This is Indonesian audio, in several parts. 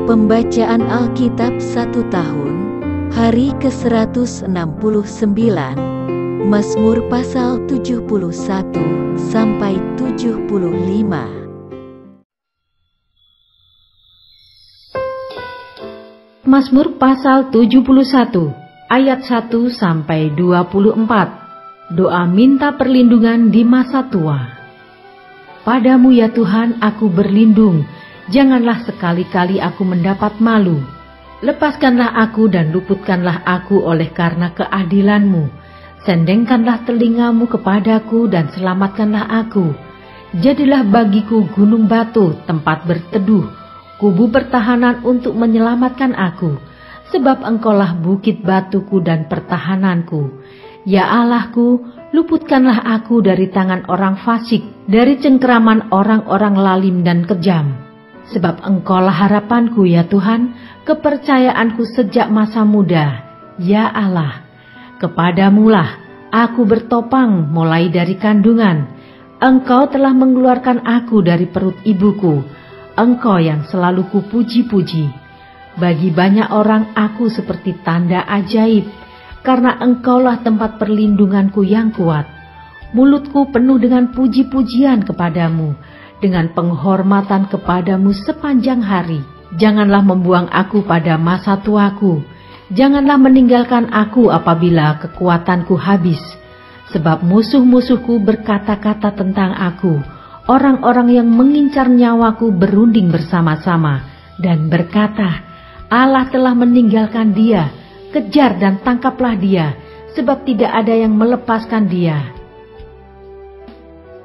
Pembacaan Alkitab 1 tahun, hari ke-169, Mazmur pasal 71 sampai 75. Mazmur pasal 71 ayat 1 sampai 24. Doa minta perlindungan di masa tua. Padamu ya Tuhan aku berlindung, janganlah sekali-kali aku mendapat malu. Lepaskanlah aku dan luputkanlah aku oleh karena keadilan-Mu. Sendengkanlah telingamu kepadaku dan selamatkanlah aku. Jadilah bagiku gunung batu, tempat berteduh, kubu pertahanan untuk menyelamatkan aku. Sebab Engkaulah bukit batuku dan pertahananku. Ya Allahku, luputkanlah aku dari tangan orang fasik, dari cengkeraman orang-orang lalim dan kejam. Sebab Engkaulah harapanku ya Tuhan, kepercayaanku sejak masa muda. Ya Allah, kepadamulah aku bertopang mulai dari kandungan. Engkau telah mengeluarkan aku dari perut ibuku. Engkau yang selalu kupuji-puji. Bagi banyak orang aku seperti tanda ajaib, karena Engkaulah tempat perlindunganku yang kuat. Mulutku penuh dengan puji-pujian kepadamu, dengan penghormatan kepadamu sepanjang hari. Janganlah membuang aku pada masa tuaku. Janganlah meninggalkan aku apabila kekuatanku habis. Sebab musuh-musuhku berkata-kata tentang aku. Orang-orang yang mengincar nyawaku berunding bersama-sama dan berkata, Allah telah meninggalkan dia, kejar dan tangkaplah dia, sebab tidak ada yang melepaskan dia.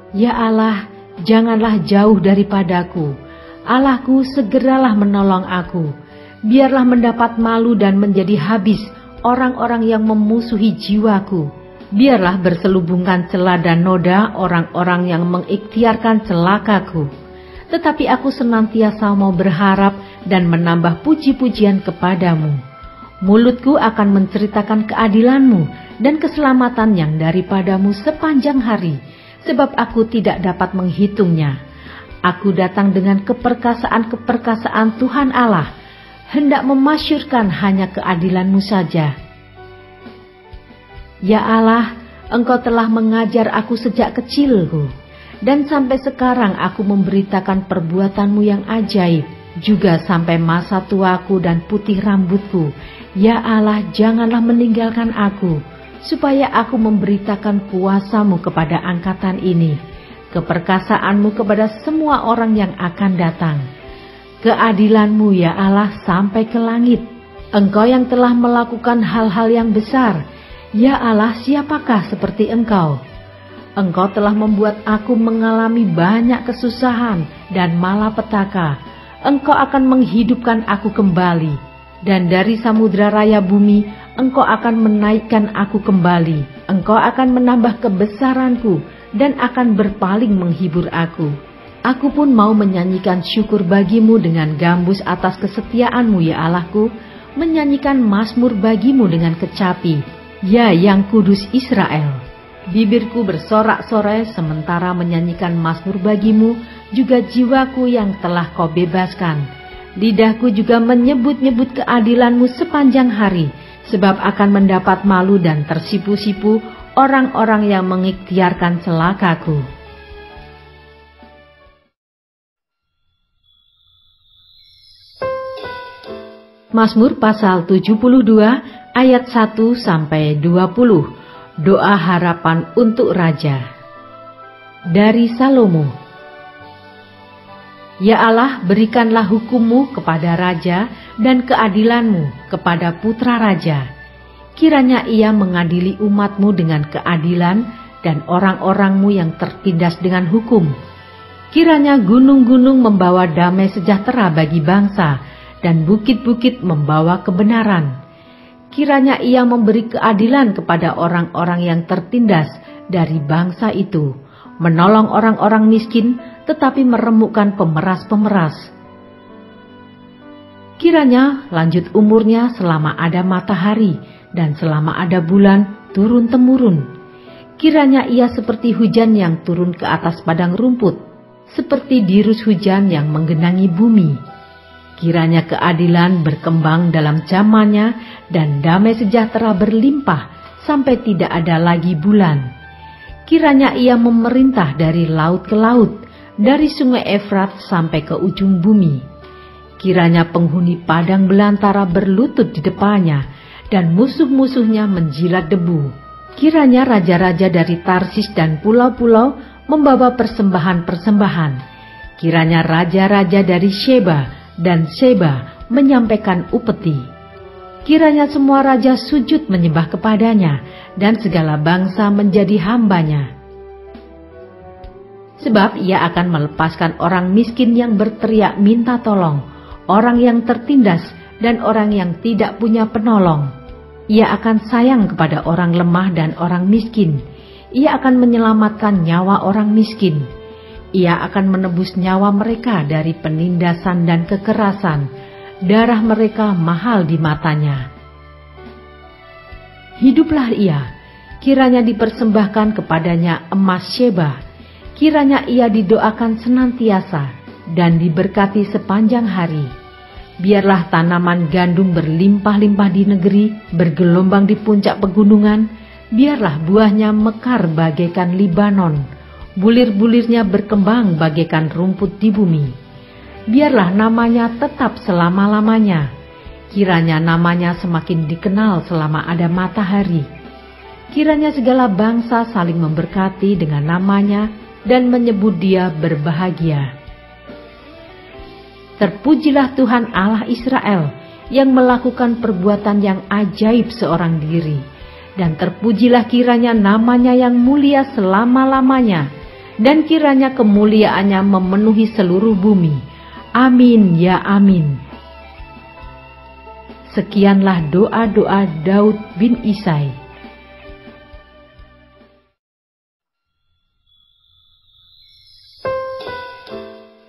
Ya Allah, janganlah jauh daripadaku. Allahku, segeralah menolong aku. Biarlah mendapat malu dan menjadi habis orang-orang yang memusuhi jiwaku. Biarlah berselubungkan celah dan noda orang-orang yang mengikhtiarkan celakaku. Tetapi aku senantiasa mau berharap dan menambah puji-pujian kepadamu. Mulutku akan menceritakan keadilan-Mu dan keselamatan yang daripadamu sepanjang hari, sebab aku tidak dapat menghitungnya. Aku datang dengan keperkasaan-keperkasaan Tuhan Allah, hendak memasyurkan hanya keadilan-Mu saja. Ya Allah, Engkau telah mengajar aku sejak kecilku, dan sampai sekarang aku memberitakan perbuatan-Mu yang ajaib, juga sampai masa tuaku dan putih rambutku. Ya Allah, janganlah meninggalkan aku, supaya aku memberitakan kuasa-Mu kepada angkatan ini, keperkasaan-Mu kepada semua orang yang akan datang. Keadilan-Mu ya Allah sampai ke langit. Engkau yang telah melakukan hal-hal yang besar. Ya Allah, siapakah seperti Engkau? Engkau telah membuat aku mengalami banyak kesusahan dan malapetaka. Engkau akan menghidupkan aku kembali, dan dari samudra raya bumi Engkau akan menaikkan aku kembali. Engkau akan menambah kebesaranku dan akan berpaling menghibur aku. Aku pun mau menyanyikan syukur bagimu dengan gambus atas kesetiaan-Mu ya Allahku, menyanyikan mazmur bagimu dengan kecapi, ya yang kudus Israel. Bibirku bersorak-sorai sementara menyanyikan mazmur bagimu, juga jiwaku yang telah Kau bebaskan. Lidahku juga menyebut-nyebut keadilan-Mu sepanjang hari, sebab akan mendapat malu dan tersipu-sipu orang-orang yang mengikhtiarkan celakaku. Mazmur pasal 72 ayat 1 sampai 20. Doa harapan untuk raja. Dari Salomo. Ya Allah, berikanlah hukum-Mu kepada raja dan keadilan-Mu kepada putra raja. Kiranya ia mengadili umat-Mu dengan keadilan dan orang-orang-Mu yang tertindas dengan hukum. Kiranya gunung-gunung membawa damai sejahtera bagi bangsa, dan bukit-bukit membawa kebenaran. Kiranya ia memberi keadilan kepada orang-orang yang tertindas dari bangsa itu, menolong orang-orang miskin, tetapi meremukkan pemeras-pemeras. Kiranya lanjut umurnya selama ada matahari, dan selama ada bulan turun-temurun. Kiranya ia seperti hujan yang turun ke atas padang rumput, seperti dirus hujan yang menggenangi bumi. Kiranya keadilan berkembang dalam zamannya dan damai sejahtera berlimpah sampai tidak ada lagi bulan. Kiranya ia memerintah dari laut ke laut, dari sungai Efrat sampai ke ujung bumi. Kiranya penghuni padang belantara berlutut di depannya dan musuh-musuhnya menjilat debu. Kiranya raja-raja dari Tarsis dan pulau-pulau membawa persembahan-persembahan. Kiranya raja-raja dari Sheba dan Seba menyampaikan upeti. Kiranya semua raja sujud menyembah kepadanya dan segala bangsa menjadi hambanya. Sebab ia akan melepaskan orang miskin yang berteriak minta tolong, orang yang tertindas dan orang yang tidak punya penolong. Ia akan sayang kepada orang lemah dan orang miskin. Ia akan menyelamatkan nyawa orang miskin. Ia akan menebus nyawa mereka dari penindasan dan kekerasan. Darah mereka mahal di matanya. Hiduplah ia, kiranya dipersembahkan kepadanya emas Sheba. Kiranya ia didoakan senantiasa dan diberkati sepanjang hari. Biarlah tanaman gandum berlimpah-limpah di negeri, bergelombang di puncak pegunungan. Biarlah buahnya mekar bagaikan Libanon. Bulir-bulirnya berkembang bagaikan rumput di bumi. Biarlah namanya tetap selama-lamanya. Kiranya namanya semakin dikenal selama ada matahari. Kiranya segala bangsa saling memberkati dengan namanya dan menyebut dia berbahagia. Terpujilah Tuhan Allah Israel yang melakukan perbuatan yang ajaib seorang diri. Dan terpujilah kiranya namanya yang mulia selama-lamanya. Dan kiranya kemuliaannya memenuhi seluruh bumi. Amin ya amin. Sekianlah doa-doa Daud bin Isai.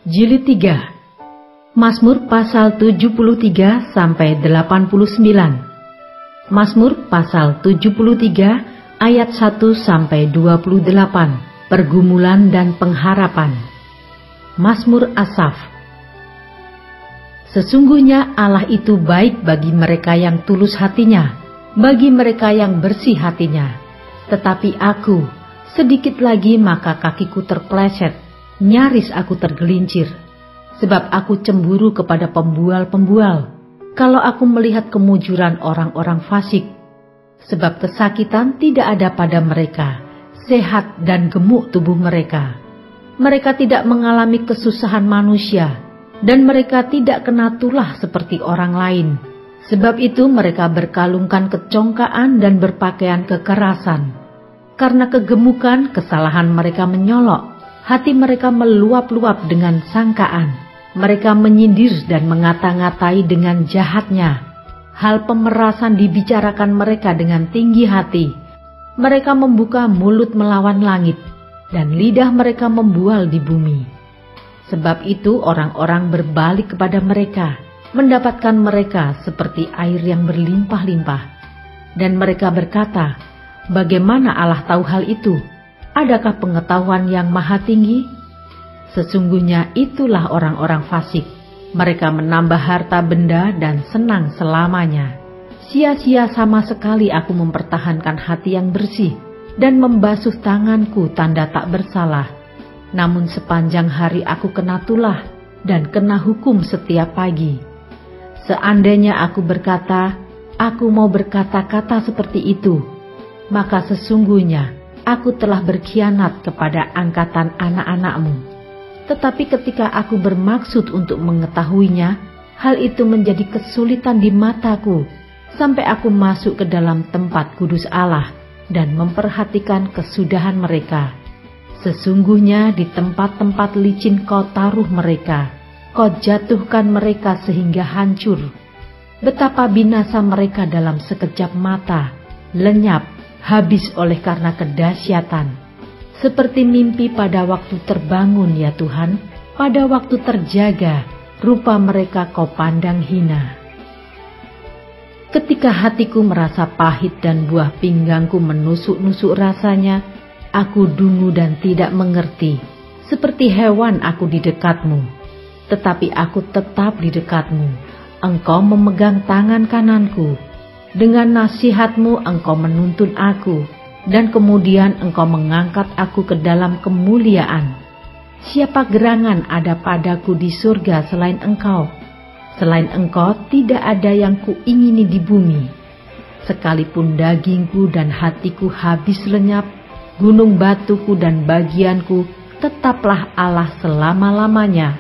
Jilid 3. Mazmur pasal 73 sampai 89. Mazmur pasal 73 ayat 1 sampai 28. Pergumulan dan pengharapan. Mazmur Asaf. Sesungguhnya Allah itu baik bagi mereka yang tulus hatinya, bagi mereka yang bersih hatinya. Tetapi aku, sedikit lagi maka kakiku terpleset, nyaris aku tergelincir. Sebab aku cemburu kepada pembual-pembual, kalau aku melihat kemujuran orang-orang fasik. Sebab kesakitan tidak ada pada mereka, sehat dan gemuk tubuh mereka. Mereka tidak mengalami kesusahan manusia, dan mereka tidak kena tulah seperti orang lain. Sebab itu mereka berkalungkan kecongkaan dan berpakaian kekerasan. Karena kegemukan kesalahan mereka menyolok, hati mereka meluap-luap dengan sangkaan. Mereka menyindir dan mengata-ngatai dengan jahatnya. Hal pemerasan dibicarakan mereka dengan tinggi hati. Mereka membuka mulut melawan langit, dan lidah mereka membual di bumi. Sebab itu orang-orang berbalik kepada mereka, mendapatkan mereka seperti air yang berlimpah-limpah. Dan mereka berkata, bagaimana Allah tahu hal itu? Adakah pengetahuan yang maha tinggi? Sesungguhnya itulah orang-orang fasik. Mereka menambah harta benda dan senang selamanya. Sia-sia sama sekali aku mempertahankan hati yang bersih dan membasuh tanganku tanda tak bersalah. Namun sepanjang hari aku kena tulah dan kena hukum setiap pagi. Seandainya aku berkata, aku mau berkata-kata seperti itu, maka sesungguhnya aku telah berkhianat kepada angkatan anak-anakmu. Tetapi ketika aku bermaksud untuk mengetahuinya, hal itu menjadi kesulitan di mataku, sampai aku masuk ke dalam tempat kudus Allah dan memperhatikan kesudahan mereka. Sesungguhnya di tempat-tempat licin kau taruh mereka, kau jatuhkan mereka sehingga hancur. Betapa binasa mereka dalam sekejap mata, lenyap, habis oleh karena kedahsyatan. Seperti mimpi pada waktu terbangun ya Tuhan, pada waktu terjaga, rupa mereka kau pandang hina. Ketika hatiku merasa pahit dan buah pinggangku menusuk-nusuk rasanya, aku dungu dan tidak mengerti, seperti hewan aku di dekatmu. tetapi aku tetap di dekat-Mu. Engkau memegang tangan kananku. Dengan nasihat-Mu Engkau menuntun aku, dan kemudian Engkau mengangkat aku ke dalam kemuliaan. Siapa gerangan ada padaku di surga selain Engkau? Selain Engkau tidak ada yang kuingini di bumi. Sekalipun dagingku dan hatiku habis lenyap, gunung batuku dan bagianku tetaplah Allah selama-lamanya.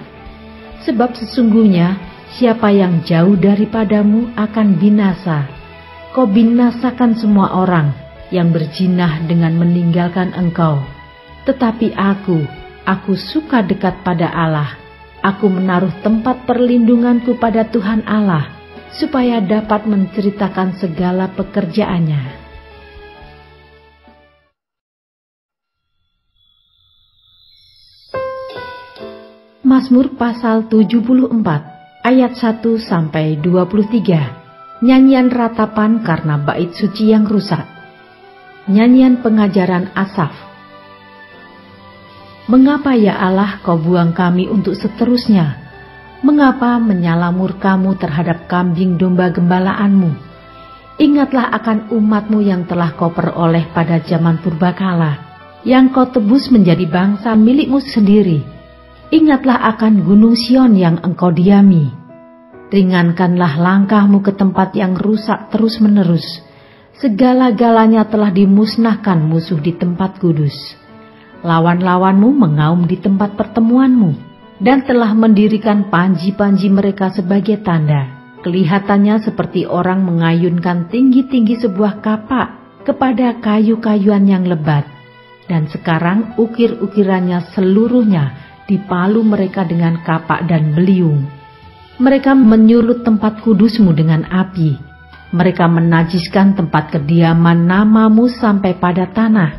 Sebab sesungguhnya siapa yang jauh daripadamu akan binasa. Kau binasakan semua orang yang berjinah dengan meninggalkan Engkau. Tetapi aku suka dekat pada Allah. Aku menaruh tempat perlindunganku pada Tuhan Allah, supaya dapat menceritakan segala pekerjaannya. Mazmur pasal 74 ayat 1-23. Nyanyian ratapan karena bait suci yang rusak. Nyanyian pengajaran Asaf. Mengapa ya Allah kau buang kami untuk seterusnya? Mengapa menyala murka-Mu terhadap kambing domba gembalaanmu? Ingatlah akan umat-Mu yang telah kau peroleh pada zaman purbakala, yang kau tebus menjadi bangsa milik-Mu sendiri. Ingatlah akan gunung Sion yang engkau diami. Ringankanlah langkah-Mu ke tempat yang rusak terus-menerus. Segala-galanya telah dimusnahkan musuh di tempat kudus. Lawan-lawan-Mu mengaum di tempat pertemuan-Mu, dan telah mendirikan panji-panji mereka sebagai tanda. Kelihatannya seperti orang mengayunkan tinggi-tinggi sebuah kapak kepada kayu-kayuan yang lebat. Dan sekarang ukir-ukirannya seluruhnya dipalu mereka dengan kapak dan beliung. Mereka menyulut tempat kudus-Mu dengan api. Mereka menajiskan tempat kediaman nama-Mu sampai pada tanah.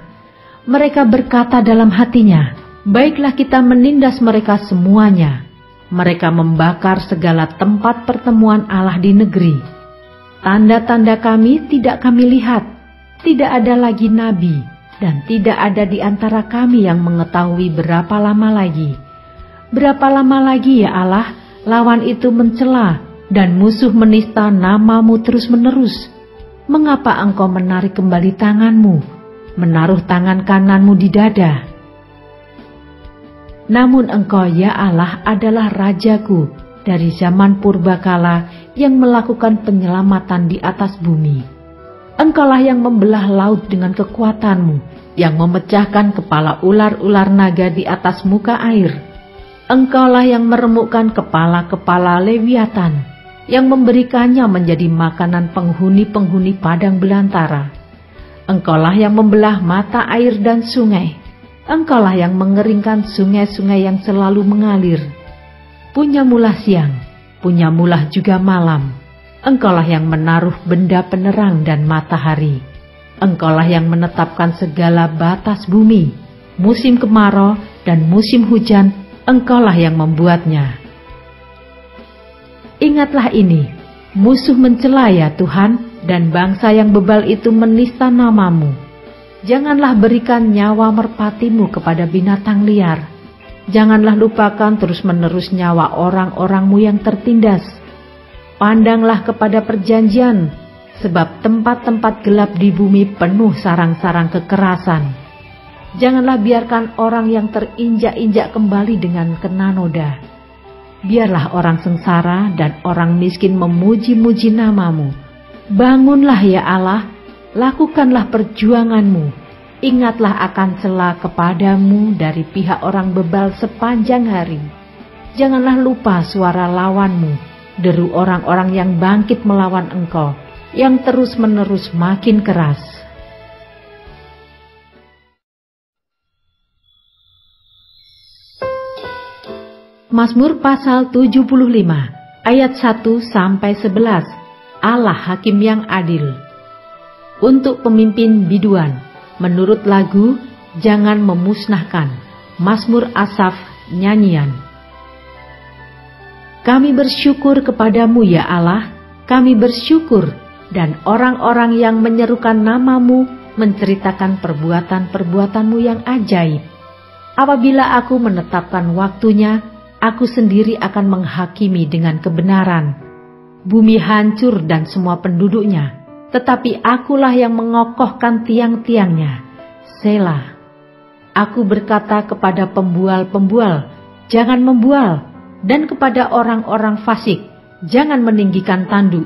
Mereka berkata dalam hatinya, baiklah kita menindas mereka semuanya. Mereka membakar segala tempat pertemuan Allah di negeri. Tanda-tanda kami tidak kami lihat. Tidak ada lagi nabi, dan tidak ada di antara kami yang mengetahui berapa lama lagi. Berapa lama lagi ya Allah, lawan itu mencela, dan musuh menista nama-Mu terus-menerus. Mengapa Engkau menarik kembali tangan-Mu, menaruh tangan kanan-Mu di dada? Namun Engkau ya Allah adalah Rajaku dari zaman purbakala yang melakukan penyelamatan di atas bumi. Engkaulah yang membelah laut dengan kekuatan-Mu, yang memecahkan kepala ular-ular naga di atas muka air. Engkaulah yang meremukkan kepala-kepala Lewiatan, yang memberikannya menjadi makanan penghuni-penghuni padang belantara. Engkaulah yang membelah mata air dan sungai. Engkaulah yang mengeringkan sungai-sungai yang selalu mengalir. Punyamulah siang, punyamulah juga malam. Engkaulah yang menaruh benda penerang dan matahari. Engkaulah yang menetapkan segala batas bumi. Musim kemarau dan musim hujan, Engkaulah yang membuatnya. Ingatlah ini, musuh mencela ya Tuhan, dan bangsa yang bebal itu menista nama-Mu. Janganlah berikan nyawa merpati-Mu kepada binatang liar. Janganlah lupakan terus-menerus nyawa orang-orang-Mu yang tertindas. Pandanglah kepada perjanjian, sebab tempat-tempat gelap di bumi penuh sarang-sarang kekerasan. Janganlah biarkan orang yang terinjak-injak kembali dengan kena noda. Biarlah orang sengsara dan orang miskin memuji-muji nama-Mu. Bangunlah ya Allah, lakukanlah perjuangan-Mu. Ingatlah akan cela kepadamu dari pihak orang bebal sepanjang hari. Janganlah lupa suara lawan-Mu, deru orang-orang yang bangkit melawan Engkau, yang terus-menerus makin keras. Mazmur pasal 75 ayat 1-11. Allah Hakim yang adil. Untuk pemimpin biduan, menurut lagu Jangan Memusnahkan, Mazmur Asaf, nyanyian. Kami bersyukur kepadamu ya Allah, kami bersyukur, dan orang-orang yang menyerukan nama-Mu menceritakan perbuatan-perbuatan-Mu yang ajaib. Apabila aku menetapkan waktunya, aku sendiri akan menghakimi dengan kebenaran. Bumi hancur dan semua penduduknya, tetapi akulah yang mengokohkan tiang-tiangnya. Selah. Aku berkata kepada pembual-pembual, jangan membual, dan kepada orang-orang fasik, jangan meninggikan tanduk.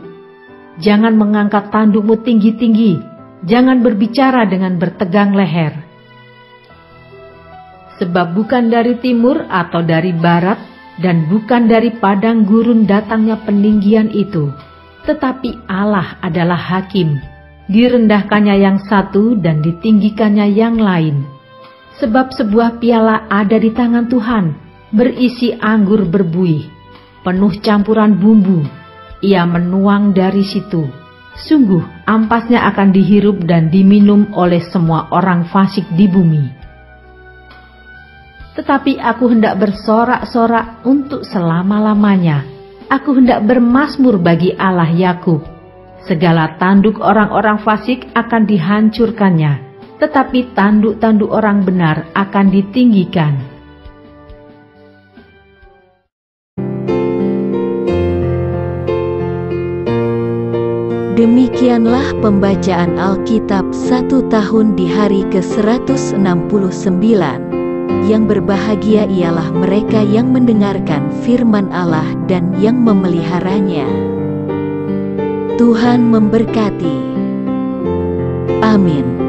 Jangan mengangkat tandukmu tinggi-tinggi, jangan berbicara dengan bertegang leher. Sebab bukan dari timur atau dari barat, dan bukan dari padang gurun datangnya peninggian itu, tetapi Allah adalah hakim. Direndahkannya yang satu dan ditinggikannya yang lain. Sebab sebuah piala ada di tangan Tuhan, berisi anggur berbuih, penuh campuran bumbu. Ia menuang dari situ. Sungguh ampasnya akan dihirup dan diminum oleh semua orang fasik di bumi. Tetapi aku hendak bersorak-sorak untuk selama-lamanya. Aku hendak bermazmur bagi Allah Yakub. Segala tanduk orang-orang fasik akan dihancurkannya, tetapi tanduk-tanduk orang benar akan ditinggikan. Demikianlah pembacaan Alkitab 1 tahun di hari ke-169. Yang berbahagia ialah mereka yang mendengarkan firman Allah dan yang memeliharanya. Tuhan memberkati. Amin.